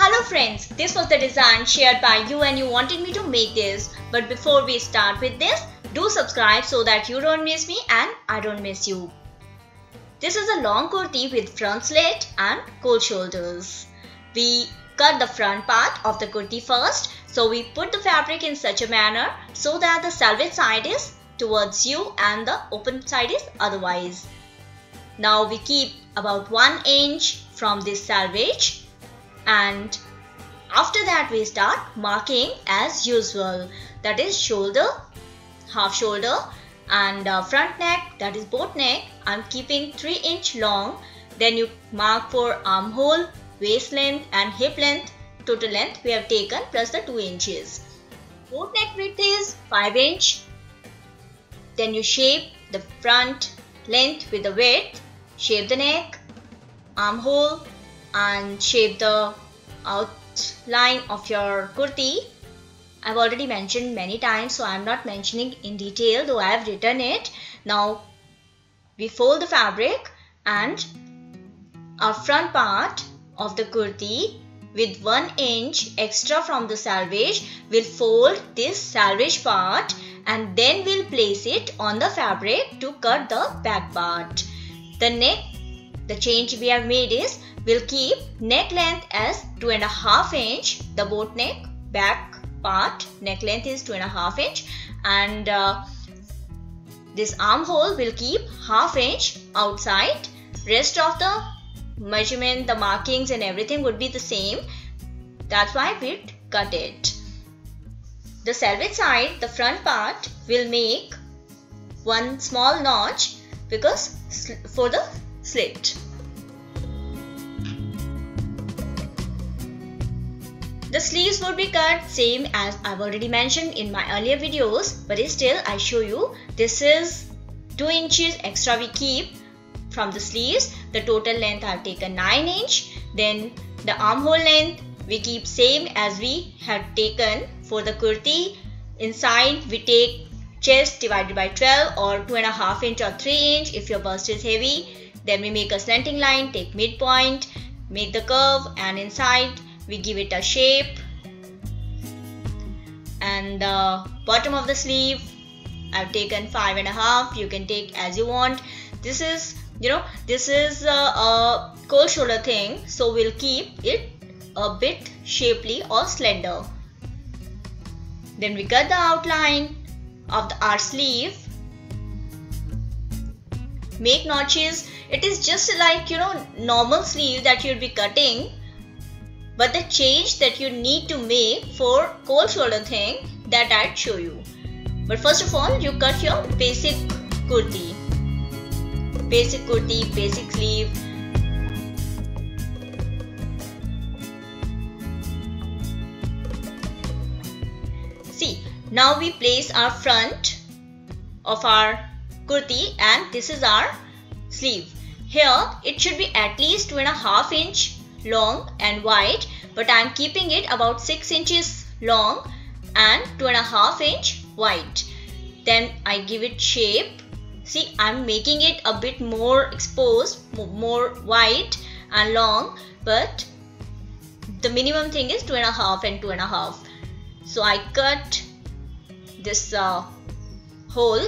Hello friends, this was the design shared by you and you wanted me to make this. But before we start with this, do subscribe so that you don't miss me and I don't miss you. This is a long kurti with front slit and cold shoulders. We cut the front part of the kurti first. So we put the fabric in such a manner so that the selvage side is towards you and the open side is otherwise. Now we keep about 1 inch from this selvage. And after that we start marking as usual, that is shoulder, half shoulder and front neck, that is boat neck. I'm keeping 3 inch long. Then you mark for armhole, waist length and hip length. Total length we have taken plus the 2 inches. Boat neck width is 5 inch. Then you shape the front length with the width, shape the neck, armhole and shape the outline of your kurti. I've already mentioned many times, so I'm not mentioning in detail, though I have written it. Now we fold the fabric and our front part of the kurti with 1 inch extra from the selvage, we'll fold this selvage part and then we'll place it on the fabric to cut the back part. The neck, the change we have made is we'll keep neck length as 2.5 inch. The boat neck back part neck length is 2.5 inch and this armhole will keep 1/2 inch outside. Rest of the measurement, the markings and everything would be the same. That's why we cut it. The selvage side, the front part, will make one small notch because for the slit. The sleeves would be cut same as I've already mentioned in my earlier videos, but still I show you. This is 2 inches extra we keep from the sleeves. The total length I've taken 9 inch. Then the armhole length we keep same as we had taken for the kurti. Inside we take chest divided by 12 or 2.5 inch or 3 inch if your bust is heavy. Then we make a slanting line, take midpoint, make the curve and inside we give it a shape. And the bottom of the sleeve I've taken 5.5. You can take as you want. This is, this is a cold shoulder thing, so we'll keep it a bit shapely or slender. Then we cut the outline of our sleeve. Make notches. It is just like normal sleeve that you'll be cutting. But the change that you need to make for cold shoulder thing, that I'd show you. But first of all, you cut your basic kurti. Basic kurti, basic sleeve. See, now we place our front of our kurti and this is our sleeve. Here it should be at least 2.5 inch long and wide, but I am keeping it about 6 inches long and 2.5 inch wide. Then I give it shape. See, I am making it a bit more exposed, more wide and long, but the minimum thing is 2.5 and 2.5. So I cut this hole,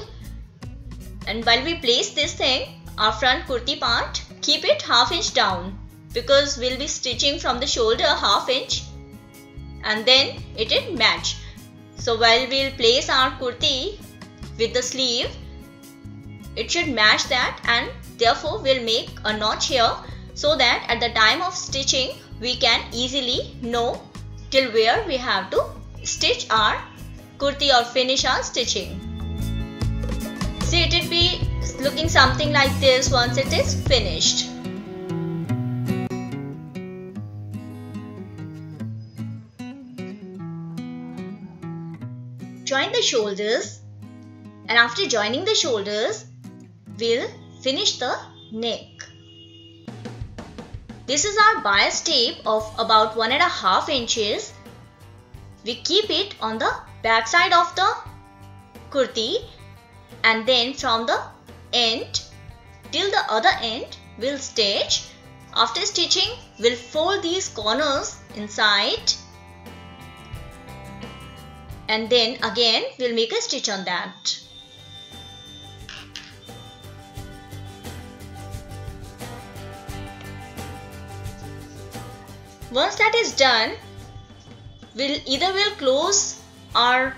and while we place this thing, our front kurti part, keep it 1/2 inch down, because we'll be stitching from the shoulder 1/2 inch and then it will match. So while we'll place our kurti with the sleeve, it should match that, and therefore we'll make a notch here so that at the time of stitching we can easily know till where we have to stitch our kurti or finish our stitching. See, it will be looking something like this once it is finished. Join the shoulders, and after joining the shoulders, we'll finish the neck. This is our bias tape of about 1.5 inches. We keep it on the back side of the kurti, and then from the end till the other end we'll stitch After stitching, we'll fold these corners inside and then again we'll make a stitch on that. Once that is done, we'll close our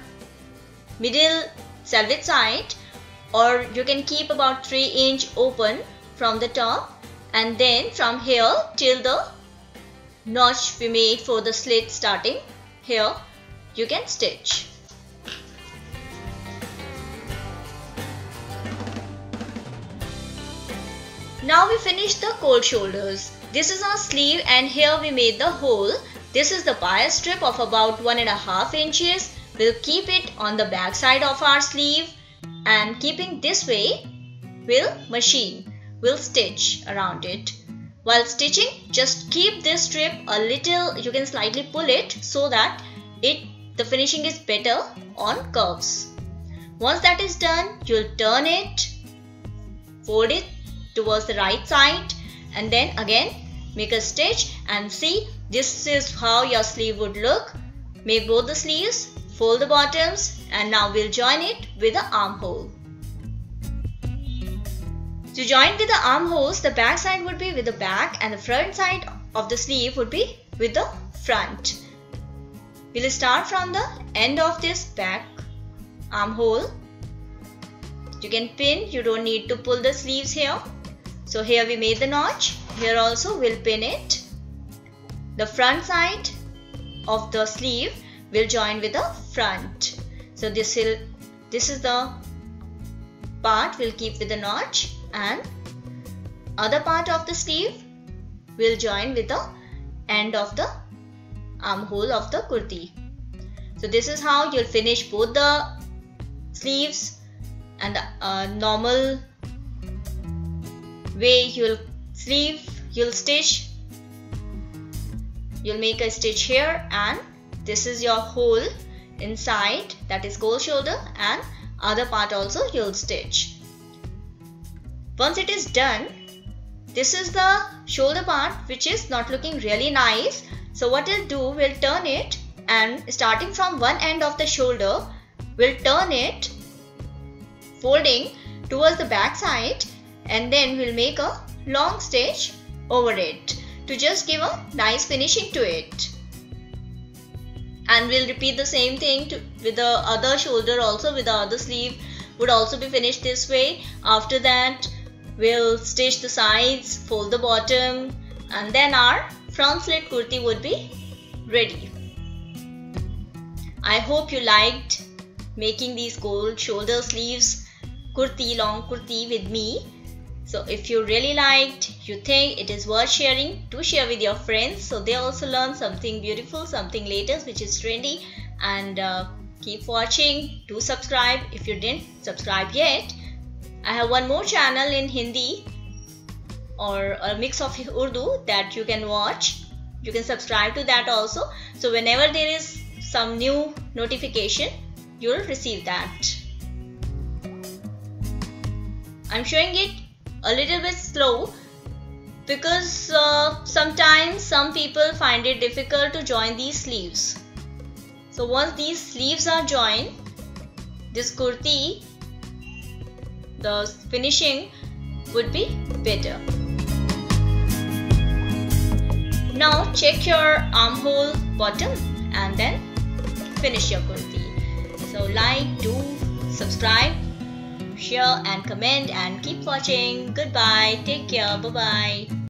middle selvage side, or you can keep about 3 inch open from the top, and then from here till the notch we made for the slit starting here, you can stitch. Now we finished the cold shoulders. This is our sleeve and here we made the hole. This is the bias strip of about 1.5 inches. We'll keep it on the back side of our sleeve, and keeping this way, we'll machine. We'll stitch around it. While stitching, just keep this strip a little, you can slightly pull it so that the finishing is better on curves. Once that is done, you'll turn it, fold it towards the right side, and then again make a stitch, and see, this is how your sleeve would look. Make both the sleeves, fold the bottoms, and now we'll join it with the armhole. To join with the armholes, the back side would be with the back and the front side of the sleeve would be with the front. We'll start from the end of this back armhole. You can pin, you don't need to pull the sleeves here. So here we made the notch, here also we'll pin it. The front side of the sleeve will join with the front. So this is the part we'll keep with the notch, and other part of the sleeve will join with the end of the armhole of the kurti. So this is how you'll finish both the sleeves, and the normal way you'll stitch. You'll make a stitch here, and this is your hole inside, that is cold shoulder, and other part also you'll stitch. Once it is done, this is the shoulder part which is not looking really nice. So what we'll do, we'll turn it, and starting from one end of the shoulder, we'll turn it, folding towards the back side, and then we'll make a long stitch over it to just give a nice finishing to it. And we'll repeat the same thing with the other shoulder also, with the other sleeve would also be finished this way. After that, we'll stitch the sides, fold the bottom, and then our front slit kurti would be ready. I hope you liked making these cold shoulder sleeves kurti, long kurti with me. So if you really liked, you think it is worth sharing, do share with your friends so they also learn something beautiful, something latest which is trendy. And keep watching. Do subscribe if you didn't subscribe yet. I have one more channel in Hindi or a mix of Urdu that you can watch. You can subscribe to that also. So whenever there is some new notification, you will receive that. I'm showing it a little bit slow because sometimes some people find it difficult to join these sleeves. So once these sleeves are joined, this kurti, the finishing would be better. Now check your armhole bottom and then finish your kurti. So like, do subscribe, share and comment, and keep watching. Goodbye. Take care. Bye bye.